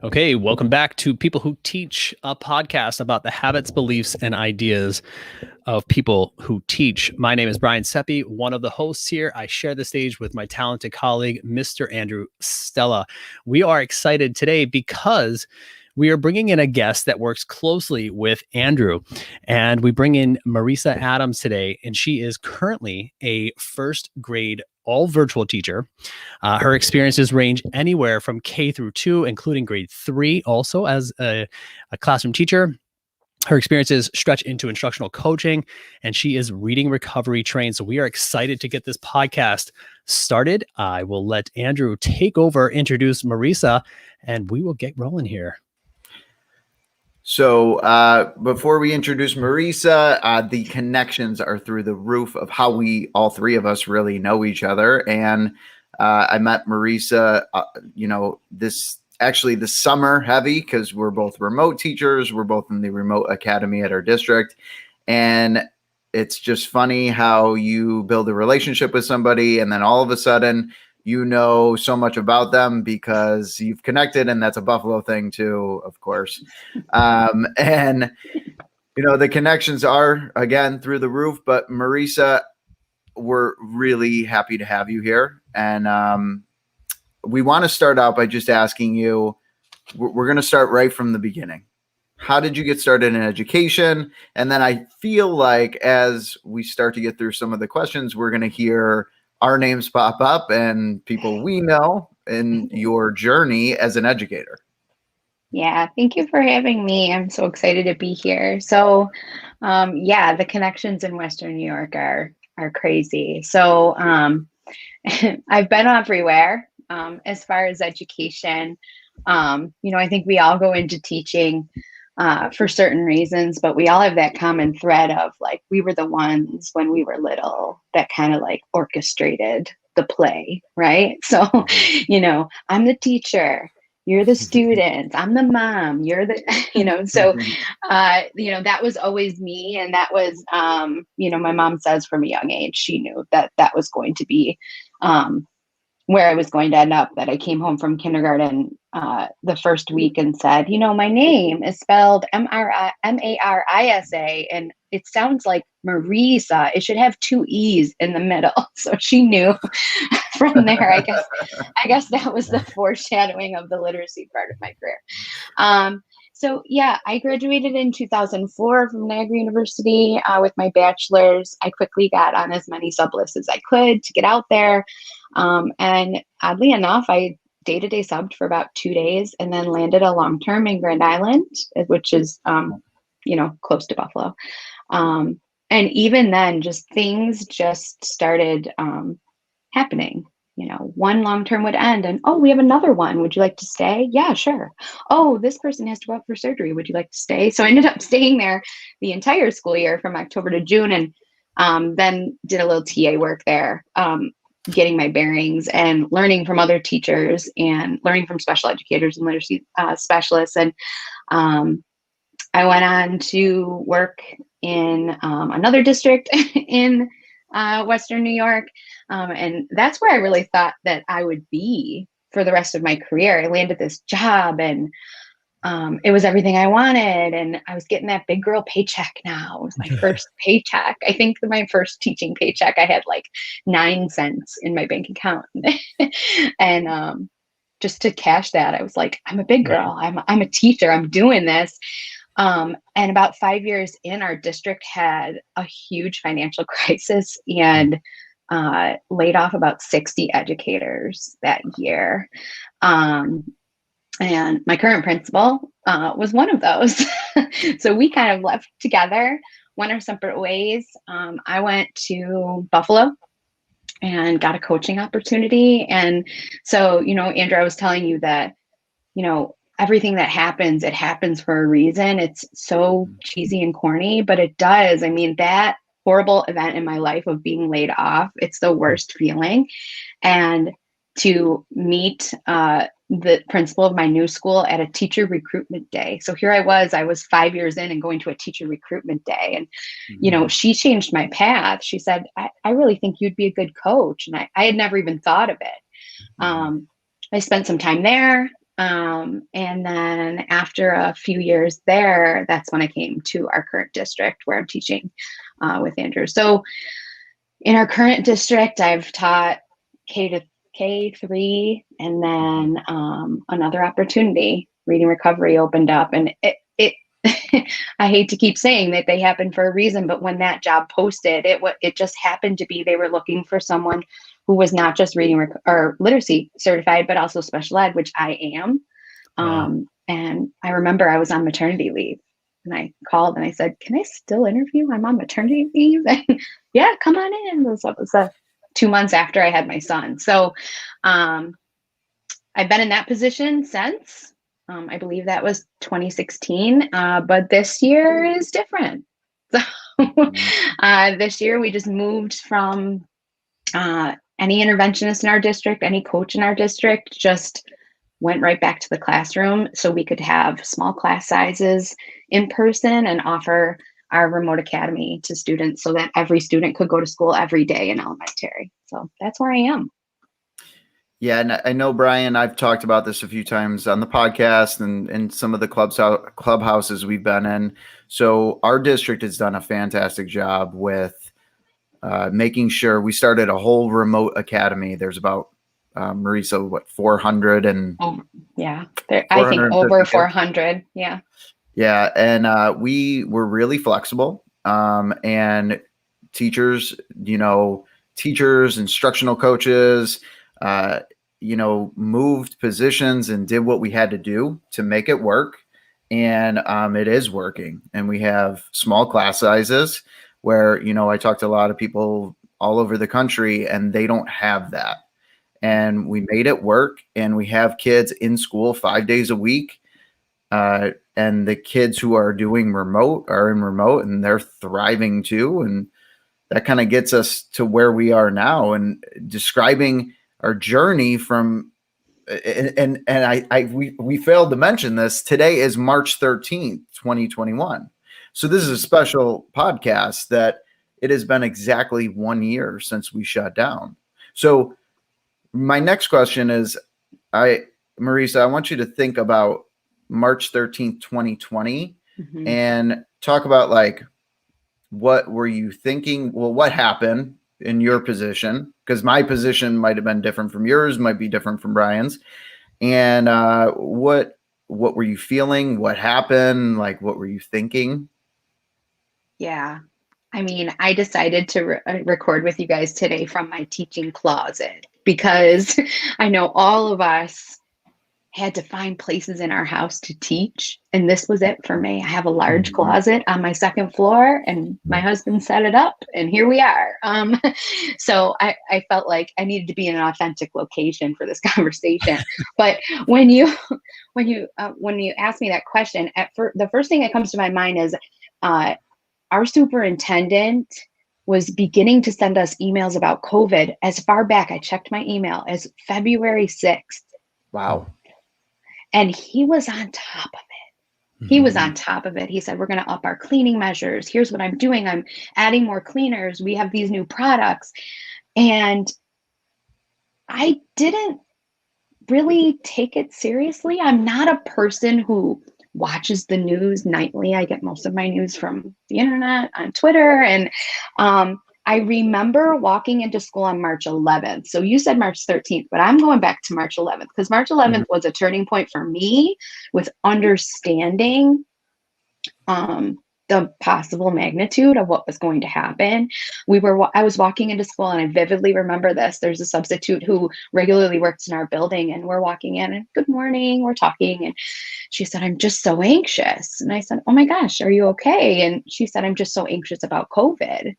Okay, welcome back to People Who Teach, a podcast about the habits, beliefs, and ideas of people who teach. My name is Brian Seppi, one of the hosts here. I share the stage with my talented colleague, Mr. Andrew Stella. We are excited today because we are bringing in a guest that works closely with Andrew. And we bring in Marisa Adams today, and she is currently a first grade all virtual teacher. Her experiences range anywhere from K through 2, including grade 3, also as a classroom teacher. Her experiences stretch into instructional coaching, and she is reading recovery trained. So we are excited to get this podcast started. I will let Andrew take over, introduce Marisa, and we will get rolling here. So before we introduce Marisa, the connections are through the roof of how we, all three of us, really know each other. And I met Marisa, this summer heavy, because we're both remote teachers. We're both in the remote academy at our district. And it's just funny how you build a relationship with somebody and then all of a sudden you know so much about them because you've connected, and that's a Buffalo thing too, of course. And the connections are, again, through the roof. But Marisa, we're really happy to have you here. And we want to start out by just asking you, we're going to start right from the beginning. How did you get started in education? And then I feel like as we start to get through some of the questions, we're going to hear our names pop up and people we know in your journey as an educator. Yeah, thank you for having me. I'm so excited to be here. So, the connections in Western New York are crazy. So, I've been everywhere as far as education. I think we all go into teaching for certain reasons, but we all have that common thread of like, we were the ones when we were little that kind of like orchestrated the play, right? So, I'm the teacher, you're the student, I'm the mom, you're the, so, that was always me. And that was, my mom says from a young age, she knew that that was going to be where I was going to end up, that I came home from kindergarten the first week and said, my name is spelled Marisa, and it sounds like Marisa. It should have 2 E's in the middle. So she knew from there, I guess that was the foreshadowing of the literacy part of my career. I graduated in 2004 from Niagara University with my bachelor's. I quickly got on as many sublists as I could to get out there. And oddly enough, I day-to-day subbed for about 2 days and then landed a long-term in Grand Island, which is, close to Buffalo. And even then, things just started happening. One long-term would end and, oh, we have another one. Would you like to stay? Yeah, sure. Oh, this person has to go out for surgery. Would you like to stay? So I ended up staying there the entire school year from October to June, and then did a little TA work there, getting my bearings and learning from other teachers and learning from special educators and literacy specialists. And I went on to work in another district in Western New York. And that's where I really thought that I would be for the rest of my career. I landed this job and it was everything I wanted. And I was getting that big girl paycheck now. It was my first paycheck. I think my first teaching paycheck, I had like 9 cents in my bank account. And just to cash that, I was like, I'm a big girl. I'm a teacher. I'm doing this. And about 5 years in, our district had a huge financial crisis and laid off about 60 educators that year. And my current principal was one of those. So we kind of left together, went our separate ways. I went to Buffalo and got a coaching opportunity. And so, Andrew, I was telling you that, everything that happens, it happens for a reason. It's so cheesy and corny, but it does. I mean, that horrible event in my life of being laid off, it's the worst feeling. And to meet the principal of my new school at a teacher recruitment day. So here I was 5 years in and going to a teacher recruitment day. And, she changed my path. She said, I really think you'd be a good coach. And I had never even thought of it. I spent some time there. And then after a few years there, that's when I came to our current district where I'm teaching with Andrew. So in our current district, I've taught K-3, and then another opportunity, reading recovery, opened up, and it I hate to keep saying that they happen for a reason, but when that job posted, it just happened to be they were looking for someone who was not just reading or literacy certified, but also special ed, which I am. Wow. And I remember I was on maternity leave, and I called and I said, "Can I still interview? I'm on maternity leave." And, yeah, come on in. It was 2 months after I had my son. So I've been in that position since. I believe that was 2016, but this year is different. So this year we just moved from any interventionist in our district, any coach in our district, just went right back to the classroom so we could have small class sizes in person and offer our remote academy to students so that every student could go to school every day in elementary. So that's where I am. Yeah, and I know, Brian, I've talked about this a few times on the podcast and some of the clubhouses we've been in. So our district has done a fantastic job with making sure we started a whole remote academy. There's about, Marisa, 400 and yeah, I think over 400. Yeah. Yeah, and we were really flexible. And teachers, instructional coaches, moved positions and did what we had to do to make it work. And it is working. And we have small class sizes where, I talk to a lot of people all over the country and they don't have that. And we made it work, and we have kids in school 5 days a week. And the kids who are doing remote are in remote, and they're thriving too. And that kind of gets us to where we are now, and describing our journey from, we failed to mention this. Today is March 13th, 2021. So this is a special podcast that it has been exactly 1 year since we shut down. So my next question is, Marisa, I want you to think about March 13th, 2020, and talk about what were you thinking? Well, what happened in your position? Because my position might have been different from yours, might be different from Brian's. And what were you feeling? What happened? What were you thinking? Yeah. I mean, I decided to record with you guys today from my teaching closet because I know all of us had to find places in our house to teach. And this was it for me. I have a large closet on my second floor, and my husband set it up, and here we are. So I felt like I needed to be in an authentic location for this conversation. But when you ask me that question, the first thing that comes to my mind is our superintendent was beginning to send us emails about COVID as far back, I checked my email, as February 6th. Wow. And he was on top of it. He was on top of it. He said, we're going to up our cleaning measures. Here's what I'm doing. I'm adding more cleaners. We have these new products. And I didn't really take it seriously. I'm not a person who watches the news nightly. I get most of my news from the internet, on Twitter. And I remember walking into school on March 11th. So you said March 13th, but I'm going back to March 11th because March 11th was a turning point for me with understanding the possible magnitude of what was going to happen. I was walking into school, and I vividly remember this. There's a substitute who regularly works in our building, and we're walking in, and good morning, we're talking. And she said, I'm just so anxious. And I said, oh my gosh, are you okay? And she said, I'm just so anxious about COVID.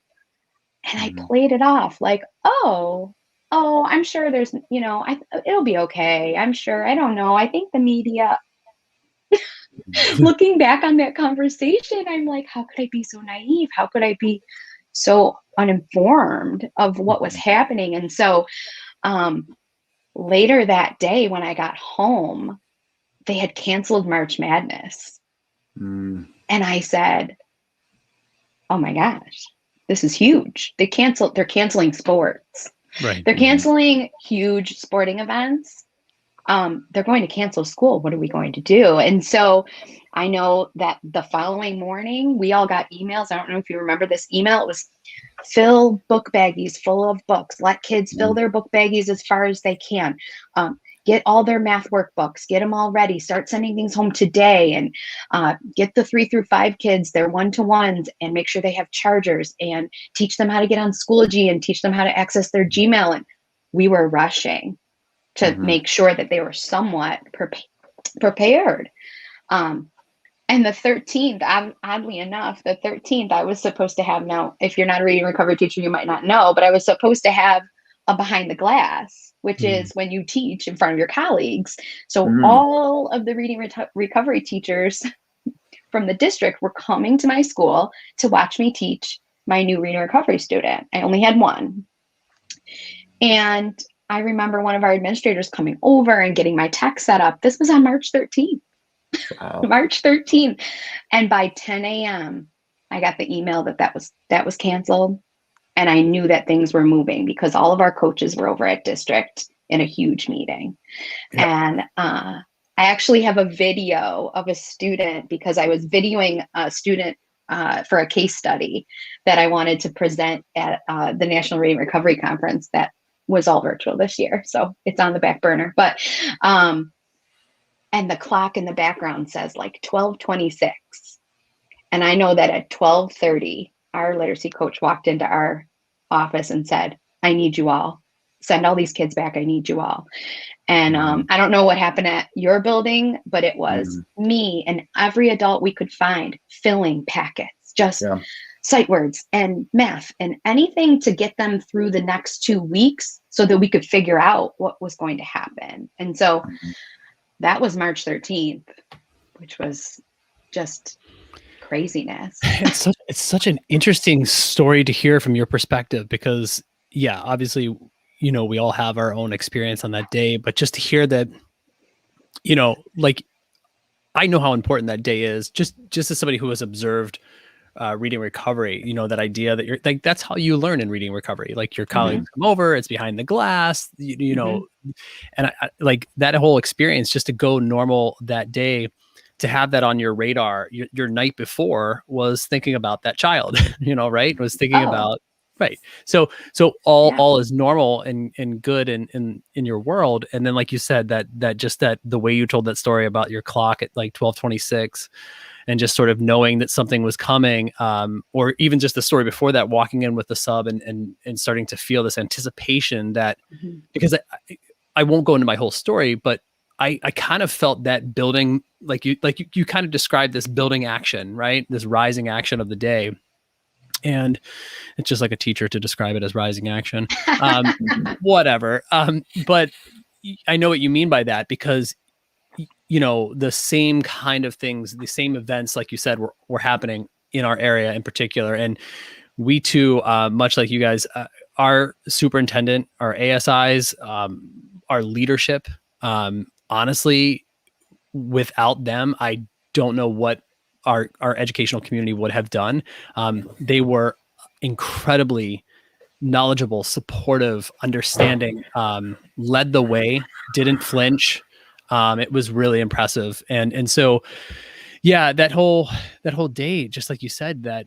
And I played it off like, oh, I'm sure there's, it'll be okay. I'm sure. I don't know. I think the media, looking back on that conversation, I'm like, how could I be so naive? How could I be so uninformed of what was happening? And so later that day when I got home, they had canceled March Madness. And I said, oh my gosh, this is huge. They're canceling sports. Right. They're canceling huge sporting events. they're going to cancel school. What are we going to do? And so I know that the following morning, we all got emails. I don't know if you remember this email. It was fill book baggies full of books. Let kids fill their book baggies as far as they can. Get all their math workbooks, get them all ready, start sending things home today, and get the 3 through 5 kids their one-to-ones and make sure they have chargers, and teach them how to get on Schoology and teach them how to access their Gmail. And we were rushing to make sure that they were somewhat prepared. And the 13th, oddly enough, the 13th, I was supposed to have, now, if you're not a reading recovery teacher, you might not know, but I was supposed to have a behind the glass, which is when you teach in front of your colleagues. So all of the reading recovery teachers from the district were coming to my school to watch me teach my new reading recovery student. I only had one. And I remember one of our administrators coming over and getting my tech set up. This was on March 13th. Wow. March 13th. And by 10 a.m., I got the email that was canceled. And I knew that things were moving because all of our coaches were over at district in a huge meeting. Yep. And I actually have a video of a student, because I was videoing a student for a case study that I wanted to present at the National Reading Recovery Conference that was all virtual this year. So it's on the back burner. But and the clock in the background says like 12:26. And I know that at 12:30, our literacy coach walked into our office and said, I need you all. Send all these kids back. I need you all. And I don't know what happened at your building, but it was me and every adult we could find filling packets, just sight words and math and anything to get them through the next 2 weeks so that we could figure out what was going to happen. And so that was March 13th, which was just craziness. It's such an interesting story to hear from your perspective, because obviously, we all have our own experience on that day, but just to hear that, like, I know how important that day is, just as somebody who has observed reading recovery, that idea that you're like, that's how you learn in reading recovery. Like your colleagues come over, it's behind the glass, and I like that whole experience, just to go normal that day, to have that on your radar. Your night before was thinking about that child, right? Was thinking about, right. So all is normal and good in your world. And then, like you said, that just that the way you told that story about your clock at like 12:26, and just sort of knowing that something was coming, or even just the story before that, walking in with the sub and starting to feel this anticipation that, because I won't go into my whole story, but I kind of felt that building, like you kind of described this building action, right? This rising action of the day. And it's just like a teacher to describe it as rising action, whatever. But I know what you mean by that, because, the same kind of things, the same events, like you said, were happening in our area in particular. And we too, much like you guys, our superintendent, our ASIs, our leadership, honestly, without them, I don't know what our educational community would have done. They were incredibly knowledgeable, supportive, understanding, led the way, didn't flinch. It was really impressive. And so, that whole day, just like you said, that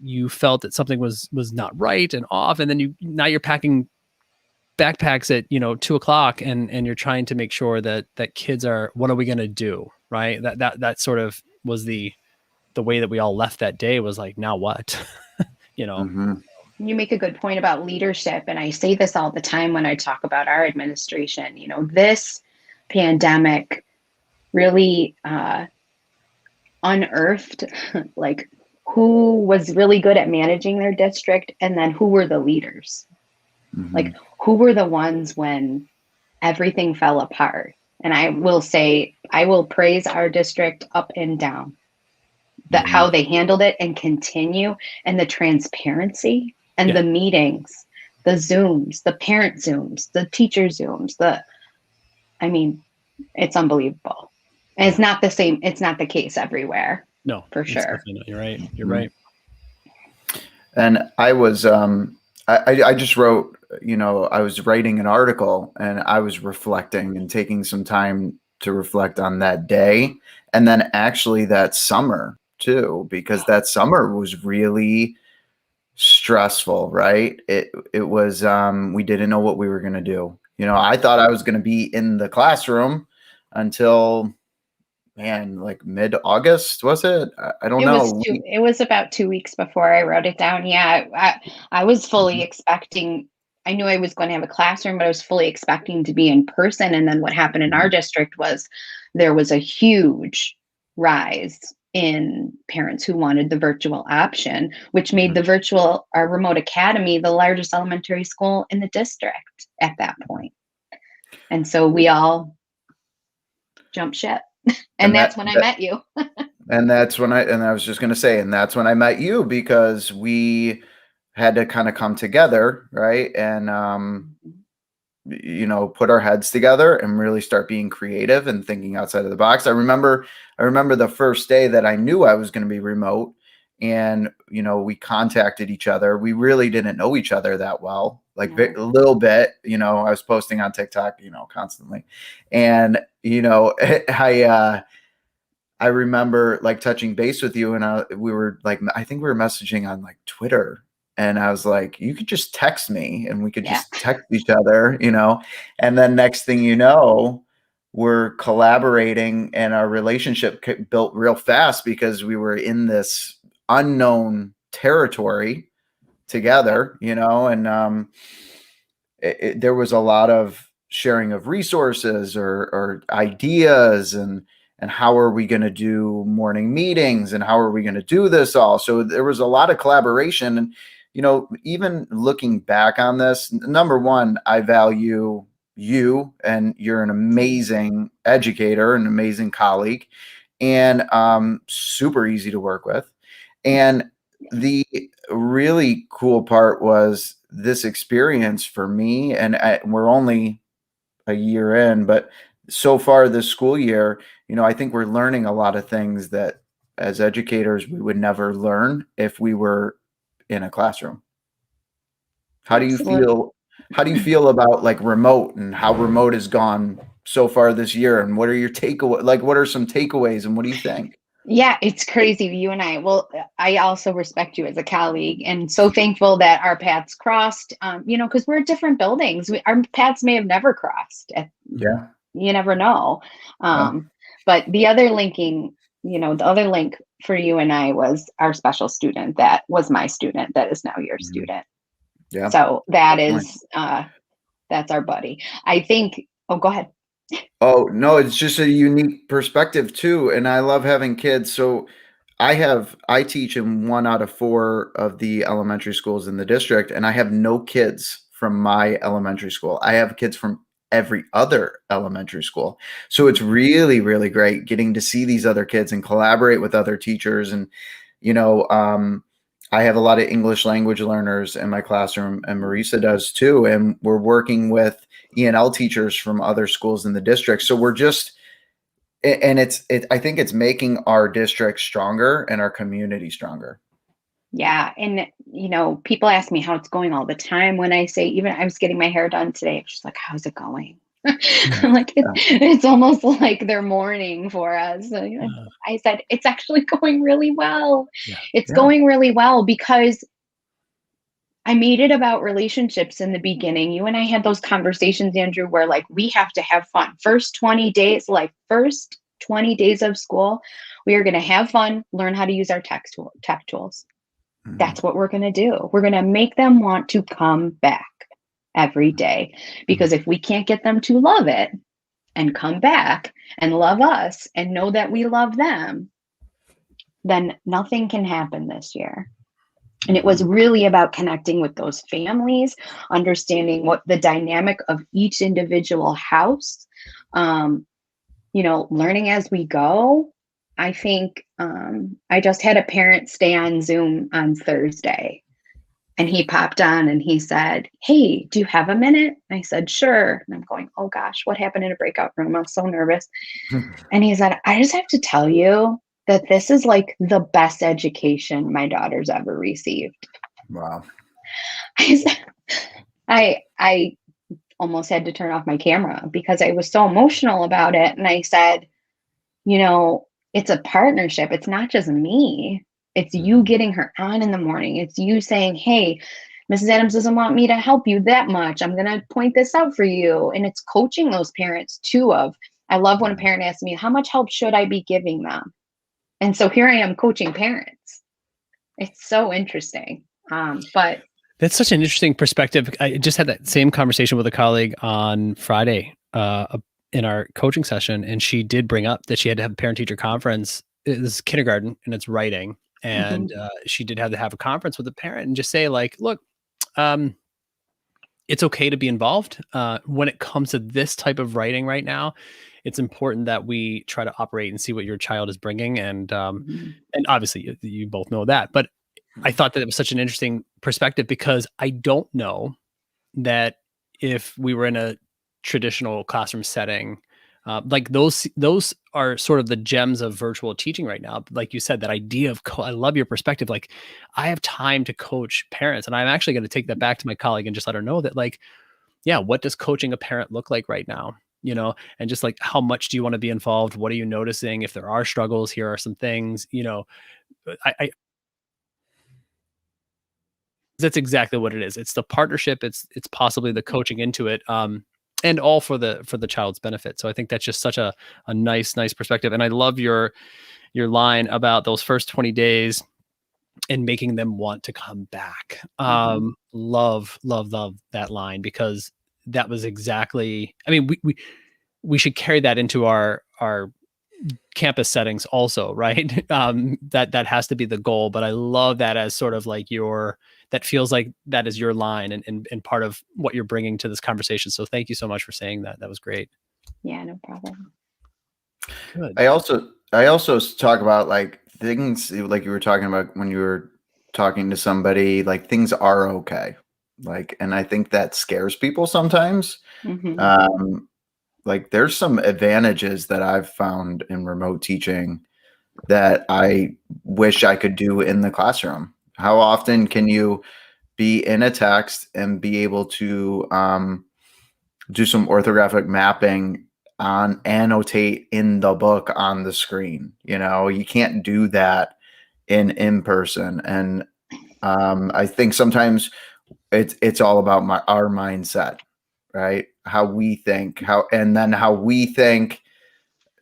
you felt that something was not right and off. And then now you're packing backpacks at 2:00 and you're trying to make sure that kids are, what are we going to do? Right. That sort of was the way that we all left that day, was like, now what? You make a good point about leadership. And I say this all the time when I talk about our administration. This pandemic really unearthed like who was really good at managing their district, and then who were the leaders. Like, who were the ones when everything fell apart? And I will say, I will praise our district up and down, that how they handled it and continue, and the transparency and the meetings, the Zooms, the parent Zooms, the teacher Zooms, it's unbelievable. And it's not the same. It's not the case everywhere. No, for sure. You're right. You're right. And I was I just wrote, I was writing an article and I was reflecting and taking some time to reflect on that day. And then actually that summer too, because that summer was really stressful, right? It was, we didn't know what we were going to do. I thought I was going to be in the classroom until, man, like mid-August, was it? I don't know. It was about 2 weeks before I wrote it down. Yeah, I was fully Mhm. expecting. I knew I was going to have a classroom, but I was fully expecting to be in person. And then what happened in our district was there was a huge rise in parents who wanted the virtual option, which made the our remote academy the largest elementary school in the district at that point. And so we all jumped ship. And And that's when I met you. and I was just going to say, and that's when I met you, because we had to kind of come together, right? And, put our heads together and really start being creative and thinking outside of the box. I remember the first day that I knew I was going to be remote, and, we contacted each other. We really didn't know each other that well, like No. a little bit, I was posting on TikTok, constantly. And, I remember like touching base with you, and we were like, I think we were messaging on like Twitter, and I was like, you could just text me and we could Yeah. just text each other, and then next thing you know, we're collaborating, and our relationship built real fast because we were in this unknown territory together, and there was a lot of sharing of resources or ideas, and how are we going to do morning meetings, and how are we going to do this all. So there was a lot of collaboration. And even looking back on this, number one, I value you, and you're an amazing educator, an amazing colleague, and super easy to work with. And the really cool part was this experience for me, and we're only a year in, but so far this school year, I think we're learning a lot of things that as educators we would never learn if we were in a classroom. How do you Absolutely. feel? How do you feel about like remote, and how remote has gone so far this year? And what are your takeaway? Like, what are some takeaways, and what do you think? Yeah, it's crazy. You and I, well, I also respect you as a colleague and so thankful that our paths crossed, because we're at different buildings. Our paths may have never crossed. Yeah. You never know. Yeah. But the other the other link for you and I was our special student that was my student that is now your Mhm. student. Yeah. So that Definitely. is, that's our buddy. I think, oh, go ahead. Oh, no, it's just a unique perspective too, and I love having kids. So I teach in 1 out of 4 of the elementary schools in the district, and I have no kids from my elementary school. I have kids from every other elementary school. So it's really, really great getting to see these other kids and collaborate with other teachers. And, you know, um, I have a lot of English language learners in my classroom, and Marisa does too. And we're working with ENL teachers from other schools in the district. So we're just, and I think it's making our district stronger and our community stronger. Yeah. And, people ask me how it's going all the time when I say, even I was getting my hair done today. I'm just like, how's it going? Yeah. I'm like, Yeah. it's almost like they're mourning for us. So, Uh, I said, it's actually going really well. yeah. It's Yeah. going really well because I made it about relationships in the beginning. You and I had those conversations, Andrew, where like we have to have fun. First 20 days of school, we are going to have fun, learn how to use our tech tools. Mhm. That's what we're going to do. We're going to make them want to come back every day. Because if we can't get them to love it and come back and love us and know that we love them, then nothing can happen this year. And it was Mhm. really about connecting with those families, understanding what the dynamic of each individual house, um, learning as we go. I think I just had a parent stay on Zoom on Thursday, and he popped on and he said, "Hey, do you have a minute?" I said, "Sure." And I'm going, "Oh gosh, what happened in a breakout room? I'm so nervous." And he said, "I just have to tell you that this is like the best education my daughter's ever received." Wow. I said, I almost had to turn off my camera because I was so emotional about it. And I said, it's a partnership. It's not just me. It's you getting her on in the morning. It's you saying, hey, Mrs. Adams doesn't want me to help you that much. I'm going to point this out for you. And it's coaching those parents too I love when a parent asks me, how much help should I be giving them? And so here I am coaching parents. It's so interesting. But that's such an interesting perspective. I just had that same conversation with a colleague on Friday in our coaching session, and she did bring up that she had to have a parent-teacher conference. This is kindergarten, and it's writing, and she did have to have a conference with a parent and just say, like, look, it's okay to be involved. When it comes to this type of writing right now, it's important that we try to operate and see what your child is bringing, and obviously you both know that, but I thought that it was such an interesting perspective because I don't know that if we were in a traditional classroom setting, like those are sort of the gems of virtual teaching right now. Like you said, that idea of, I love your perspective. Like, I have time to coach parents, and I'm actually going to take that back to my colleague and just let her know that, like, yeah, what does coaching a parent look like right now? And just like, how much do you want to be involved? What are you noticing? If there are struggles, here are some things, that's exactly what it is. It's the partnership. It's possibly the coaching into it, and all for the child's benefit. So I think that's just such a nice perspective. And I love your line about those first 20 days and making them want to come back. Love that line, because that was exactly, I mean, we should carry that into our campus settings also, right? That has to be the goal, but I love that as sort of like that feels like that is your line and part of what you're bringing to this conversation. So thank you so much for saying that. That was great. Yeah, no problem. Good. I also talk about like things like you were talking about when you were talking to somebody, like things are okay. Like, and I think that scares people sometimes. Like there's some advantages that I've found in remote teaching that I wish I could do in the classroom. How often can you be in a text and be able to do some orthographic mapping annotate in the book on the screen? You can't do that in person. And I think sometimes it's all about our mindset, right? How we think, how we think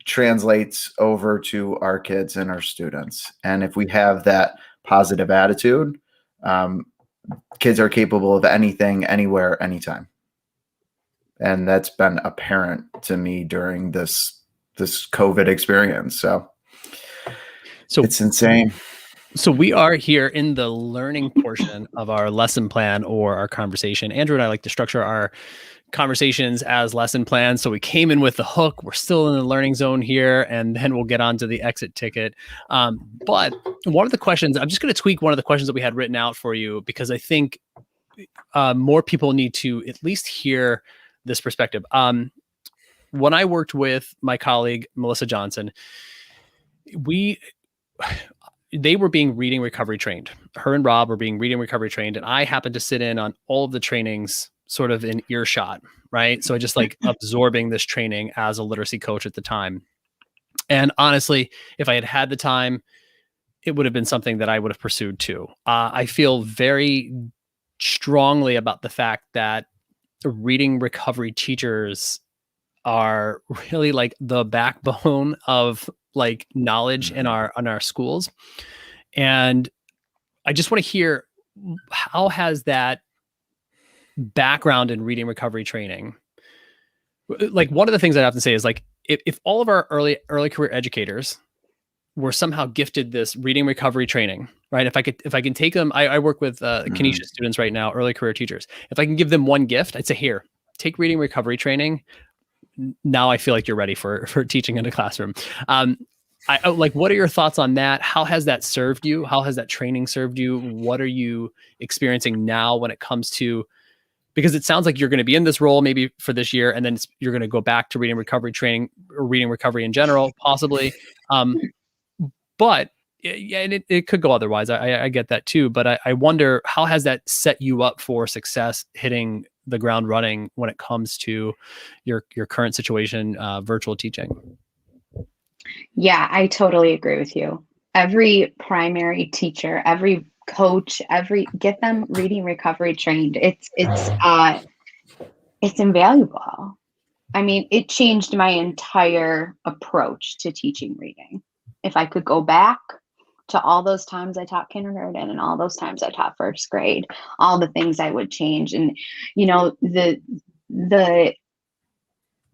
translates over to our kids and our students. And if we have that positive attitude, kids are capable of anything, anywhere, anytime. And that's been apparent to me during this COVID experience. So it's insane. So we are here in the learning portion of our lesson plan or our conversation. Andrew and I like to structure our conversations as lesson plans. So we came in with the hook. We're still in the learning zone here, and then we'll get on to the exit ticket. But one of the questions, I'm just going to tweak one of the questions that we had written out for you, because I think more people need to at least hear this perspective. When I worked with my colleague, Melissa Johnson, they were being reading recovery trained. Her and Rob were being reading recovery trained. And I happened to sit in on all of the trainings sort of in earshot, right? So I just like absorbing this training as a literacy coach at the time. And honestly, if I had had the time, it would have been something that I would have pursued too. I feel very strongly about the fact that reading recovery teachers are really like the backbone of like knowledge in our schools. And I just want to hear, how has that background in reading recovery training, like one of the things I often say is like, if all of our early career educators were somehow gifted this reading recovery training, right? If I can take them, I work with Kenesha students right now, early career teachers. If I can give them one gift, I'd say, here, take reading recovery training. Now I feel like you're ready for teaching in a classroom. Like, what are your thoughts on that? How has that served you? How has that training served you? What are you experiencing now when it comes to, because it sounds like you're going to be in this role maybe for this year, and then you're going to go back to reading recovery training or reading recovery in general, possibly. But Yeah, and it could go otherwise. I get that too, but I wonder, how has that set you up for success, hitting the ground running when it comes to your current situation, virtual teaching? Yeah, I totally agree with you. Every primary teacher, every coach, get them reading recovery trained. It's invaluable. I mean, it changed my entire approach to teaching reading. If I could go back to all those times I taught kindergarten and all those times I taught first grade, all the things I would change. And,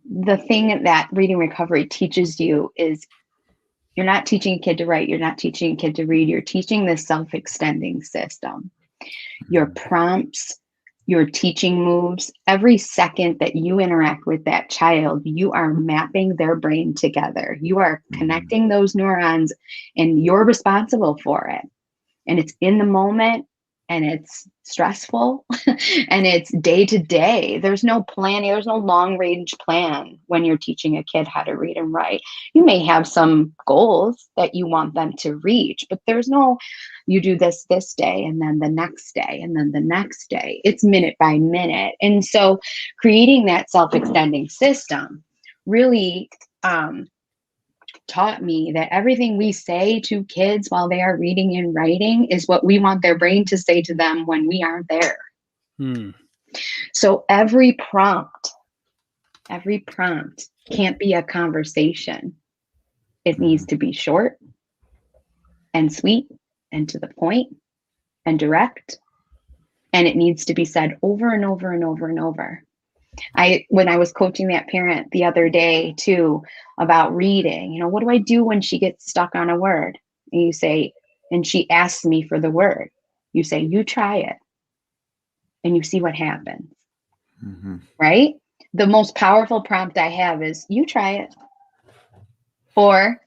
the thing that reading recovery teaches you is you're not teaching a kid to write, you're not teaching a kid to read, you're teaching this self-extending system. Your prompts, your teaching moves, every second that you interact with that child, you are mapping their brain together. You are connecting those neurons and you're responsible for it. And it's in the moment and it's stressful and it's day to day. There's no planning, there's no long range plan when you're teaching a kid how to read and write. You may have some goals that you want them to reach, but there's no, you do this day and then the next day and then the next day. It's minute by minute. And so creating that self-extending system really taught me that everything we say to kids while they are reading and writing is what we want their brain to say to them when we aren't there. So every prompt can't be a conversation. It needs to be short and sweet and to the point and direct. And it needs to be said over and over and over and over. When I was coaching that parent the other day too about reading, what do I do when she gets stuck on a word? And you say, and she asks me for the word. You say, you try it and you see what happens. Right? The most powerful prompt I have is you try it. Or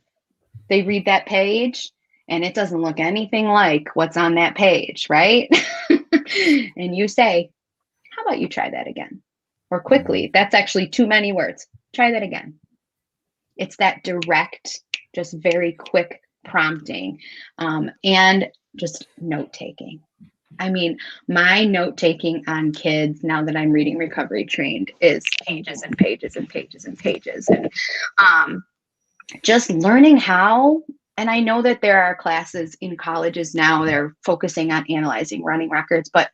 they read that page and it doesn't look anything like what's on that page, right? And you say, how about you try that again? Or quickly, that's actually too many words. Try that again. It's that direct, just very quick prompting, and just note-taking. I mean, my note-taking on kids, now that I'm reading recovery trained, is pages and pages and pages and pages. And just learning how, and I know that there are classes in colleges now, they're focusing on analyzing running records, but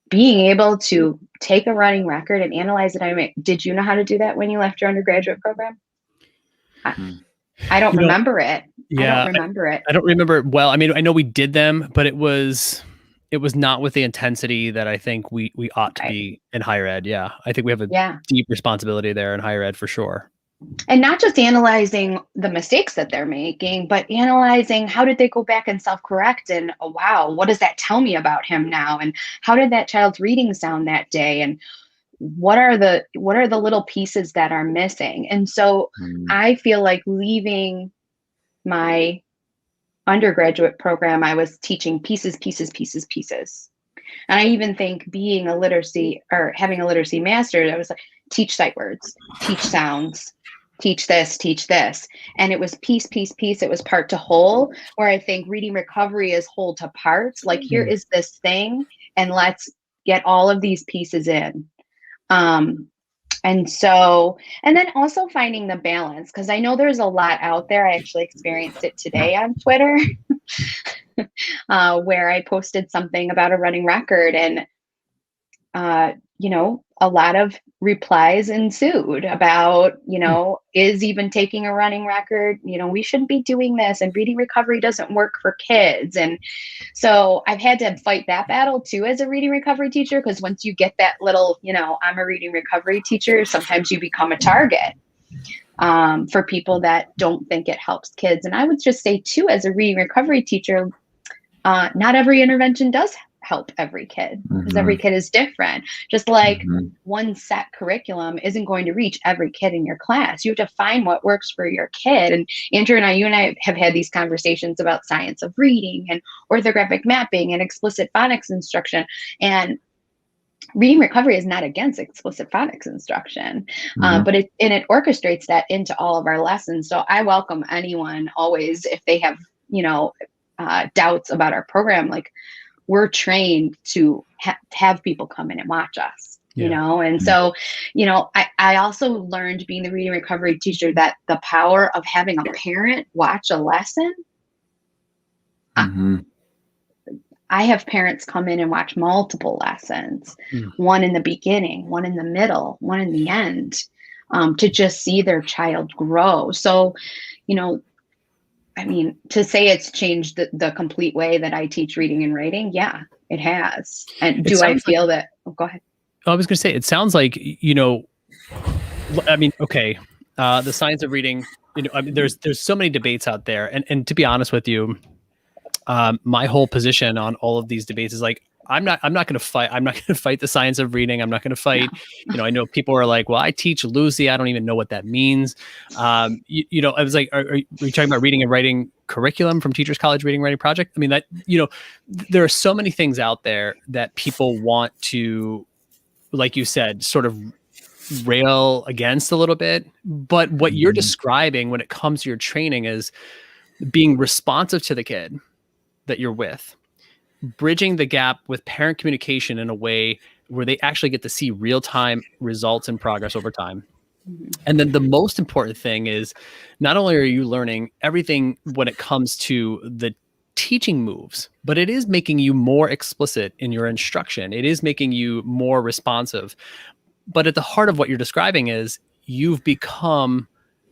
being able to take a running record and analyze it. I mean, did you know how to do that when you left your undergraduate program? I don't remember it. Yeah, I don't remember it. I don't remember it well. I mean, I know we did them, but it was not with the intensity that I think we ought to be in higher ed. Yeah, I think we have a deep responsibility there in higher ed for sure. And not just analyzing the mistakes that they're making, but analyzing how did they go back and self-correct, and oh, wow, what does that tell me about him now? And how did that child's reading sound that day? And what are the little pieces that are missing? And so I feel like leaving my undergraduate program, I was teaching pieces. And I even think being a literacy or having a literacy master, I was like, teach sight words, teach sounds, teach this. And it was piece. It was part to whole, where I think reading recovery is whole to parts. Like, here is this thing, and let's get all of these pieces in. And then also finding the balance, because I know there's a lot out there. I actually experienced it today on Twitter, where I posted something about a running record, and a lot of replies ensued about, is even taking a running record, we shouldn't be doing this, and reading recovery doesn't work for kids. And so I've had to fight that battle too as a reading recovery teacher, because once you get that little, I'm a reading recovery teacher, sometimes you become a target for people that don't think it helps kids. And I would just say too, as a reading recovery teacher, not every intervention does help every kid, because every kid is different. Just like one set curriculum isn't going to reach every kid in your class. You have to find what works for your kid. And Andrew and you and I have had these conversations about science of reading and orthographic mapping and explicit phonics instruction. And reading recovery is not against explicit phonics instruction, but it orchestrates that into all of our lessons. So I welcome anyone always, if they have, doubts about our program, like we're trained to have people come in and watch us, you know? And so, you know, I also learned being the reading recovery teacher that the power of having a parent watch a lesson. Mm-hmm. I have parents come in and watch multiple lessons, one in the beginning, one in the middle, one in the end, to just see their child grow. So, you know, I mean, to say it's changed the complete way that I teach reading and writing, yeah, it has. And do I feel that? Oh, go ahead. I was going to say, it sounds like, you know, I mean, okay, the science of reading, you know, I mean, there's so many debates out there, and to be honest with you, my whole position on all of these debates is like, I'm not going to fight. I'm not going to fight the science of reading. I'm not going to fight. You know, I know people are like, well, I teach Lucy. I don't even know what that means. You know, I was like, are you talking about reading and writing curriculum from Teachers College Reading and Writing Project? I mean, that, you know, there are so many things out there that people want to, like you said, sort of rail against a little bit. But what you're describing when it comes to your training is being responsive to the kid that you're with, bridging the gap with parent communication in a way where they actually get to see real-time results and progress over time. And then the most important thing is, not only are you learning everything when it comes to the teaching moves, but it is making you more explicit in your instruction. It is making you more responsive. But at the heart of what you're describing is you've become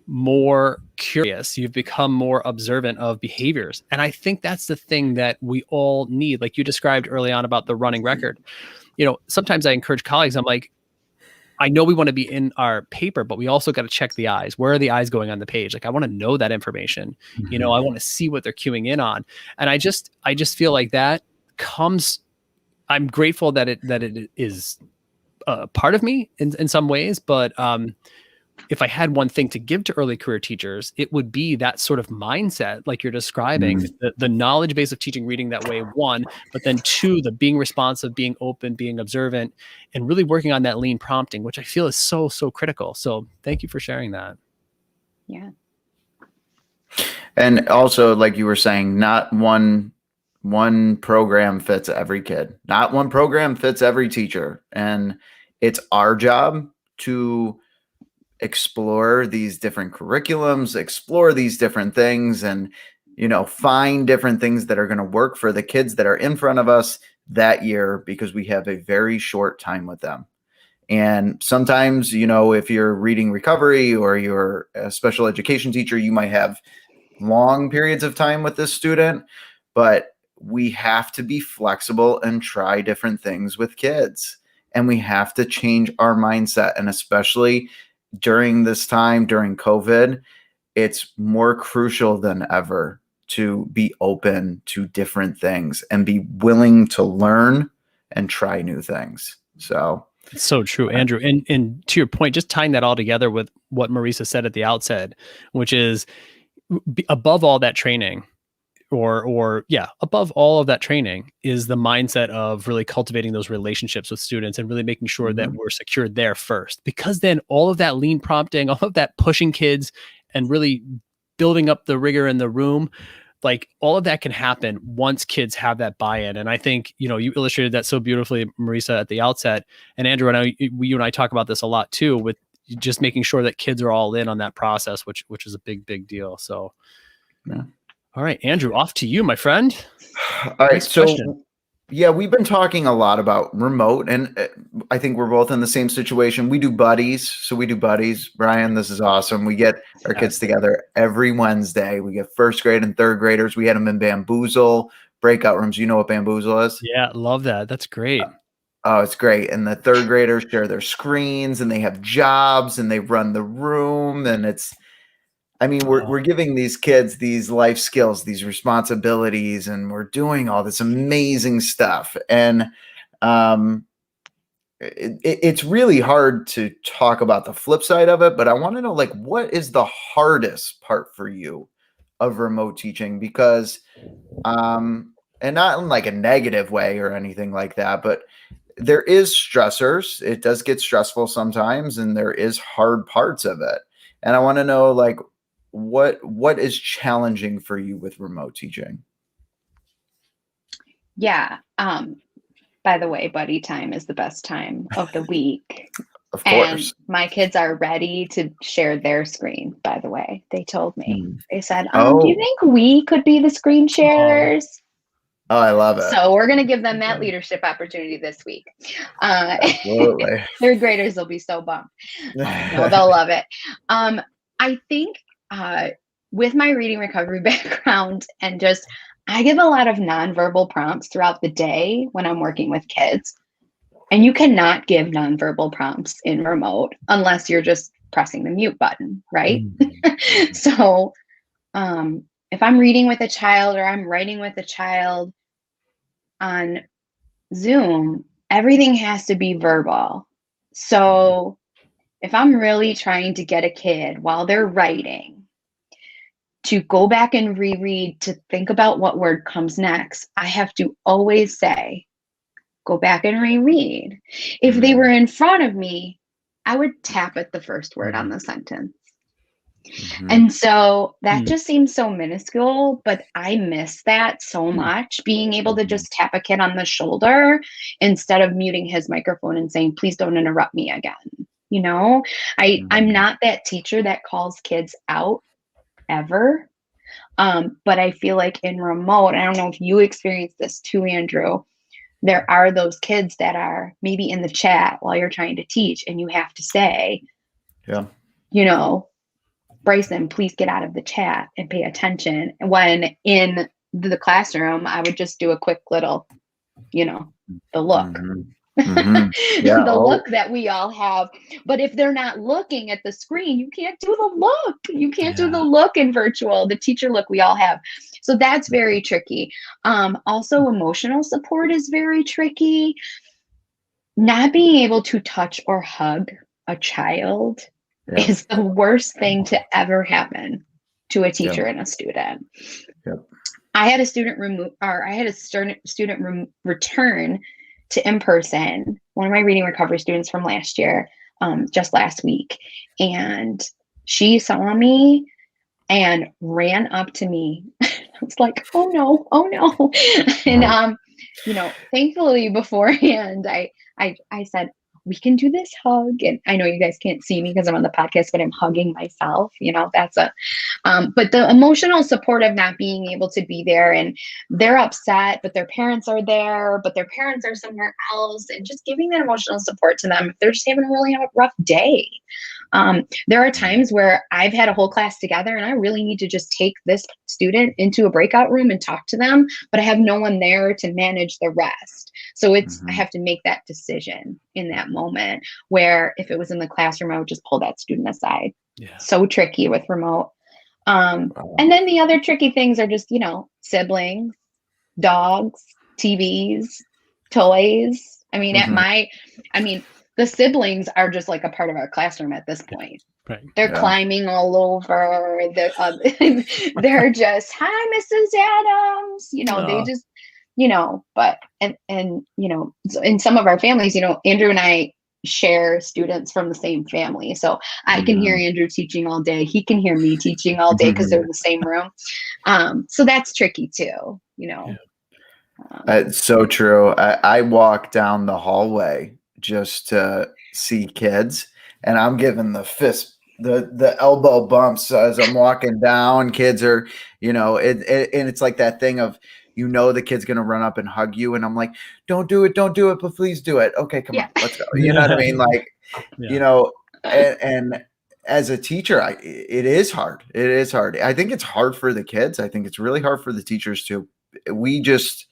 more curious. You've become more observant of behaviors. And I think that's the thing that we all need. Like you described early on about the running record. You know, sometimes I encourage colleagues, I'm like, I know we want to be in our paper, but we also got to check the eyes. Where are the eyes going on the page? Like, I want to know that information. You know, I want to see what they're cueing in on. And I just feel like that comes, I'm grateful that it is part of me in some ways, but if I had one thing to give to early career teachers, it would be that sort of mindset, like you're describing, the knowledge base of teaching reading that way, one, but then two, the being responsive, being open, being observant, and really working on that lean prompting, which I feel is so critical. So thank you for sharing that. Yeah. And also, like you were saying, not one program fits every kid. Not one program fits every teacher. And it's our job to explore these different curriculums, explore these different things, and, you know, find different things that are going to work for the kids that are in front of us that year, because we have a very short time with them. And sometimes, you know, if you're reading recovery or you're a special education teacher, you might have long periods of time with this student, but we have to be flexible and try different things with kids. And we have to change our mindset. And especially during this time, during COVID, it's more crucial than ever to be open to different things and be willing to learn and try new things. So it's so true, Andrew. And to your point, just tying that all together with what Marisa said at the outset, which is above all that training, above all of that training is the mindset of really cultivating those relationships with students and really making sure that we're secured there first, because then all of that lean prompting, all of that pushing kids and really building up the rigor in the room, like all of that can happen once kids have that buy-in. And I think, you know, you illustrated that so beautifully, Marisa, at the outset. And Andrew, I know you and I talk about this a lot too, with just making sure that kids are all in on that process, which is a big deal. So, yeah. All right, Andrew, off to you, my friend. All right. Next So, question. yeah, we've been talking a lot about remote, and I think we're both in the same situation. We do buddies. So we do buddies. Brian, this is awesome. We get our kids together every Wednesday. We get first grade and third graders. We had them in Bamboozle breakout rooms. You know what Bamboozle is? Yeah, love that. That's great. Oh, it's great. And the third graders share their screens, and they have jobs, and they run the room, and it's, I mean, we're giving these kids these life skills, these responsibilities, and we're doing all this amazing stuff. And it's really hard to talk about the flip side of it, but I want to know, like, what is the hardest part for you of remote teaching? Because, and not in like a negative way or anything like that, but there is stressors. It does get stressful sometimes, and there is hard parts of it. And I want to know, like, what is challenging for you with remote teaching? Yeah. By the way, buddy time is the best time of the week. Of And course. my kids are ready to share their screen, by the way. They told me. They said, do you Oh, think we could be the screen sharers? oh, I love it. So we're going to give them that leadership opportunity this week. Absolutely. Third graders will be so bummed. No, they'll love it. I think with my reading recovery background and just, I give a lot of nonverbal prompts throughout the day when I'm working with kids. And you cannot give nonverbal prompts in remote unless you're just pressing the mute button, right? So if I'm reading with a child or I'm writing with a child on Zoom, everything has to be verbal. So if I'm really trying to get a kid while they're writing to go back and reread, to think about what word comes next, I have to always say, go back and reread. If they were in front of me, I would tap at the first word on the sentence. And so that just seems so minuscule, but I miss that so much, being able to just tap a kid on the shoulder instead of muting his microphone and saying, please don't interrupt me again. You know, I'm not that teacher that calls kids out ever. But I feel like in remote, I don't know if you experienced this too, Andrew, there are those kids that are maybe in the chat while you're trying to teach and you have to say, you know, Bryson, please get out of the chat and pay attention. When in the classroom, I would just do a quick little, you know, the look. Yeah. The look that we all have. But if they're not looking at the screen, you can't do the look. You can't do the look in virtual, the teacher look we all have. So that's very tricky. Also, emotional support is very tricky. Not being able to touch or hug a child is the worst thing to ever happen to a teacher and a student. I had a student return to in-person, one of my reading recovery students from last year, just last week. And she saw me and ran up to me. I was like, oh no. And, you know, thankfully beforehand, I said, we can do this hug. And I know you guys can't see me because I'm on the podcast, but I'm hugging myself. You know, that's but the emotional support of not being able to be there, and they're upset, but their parents are there, but their parents are somewhere else, and just giving that emotional support to them if they're just having a really rough day. There are times where I've had a whole class together and I really need to just take this student into a breakout room and talk to them, but I have no one there to manage the rest. So I have to make that decision in that moment, where if it was in the classroom, I would just pull that student aside. So tricky with remote. And then the other tricky things are just, you know, siblings, dogs, TVs, toys. I mean, the siblings are just like a part of our classroom at this point. They're climbing all over. They're just, hi, Mrs. Adams. You know, they just, you know, but, and, you know, in some of our families, you know, Andrew and I share students from the same family. So I can hear Andrew teaching all day. He can hear me teaching all day because they're in the same room. So that's tricky too, you know. It's so true. I walk down the hallway just to see kids, and I'm giving the fist, the elbow bumps as I'm walking down. Kids are, you know, and it's like that thing of, you know, the kid's gonna run up and hug you, and I'm like, don't do it, but please do it. Okay, come on, let's go. You know what I mean? Like, you know, and as a teacher, it is hard. It is hard. I think it's hard for the kids. I think it's really hard for the teachers too. We just,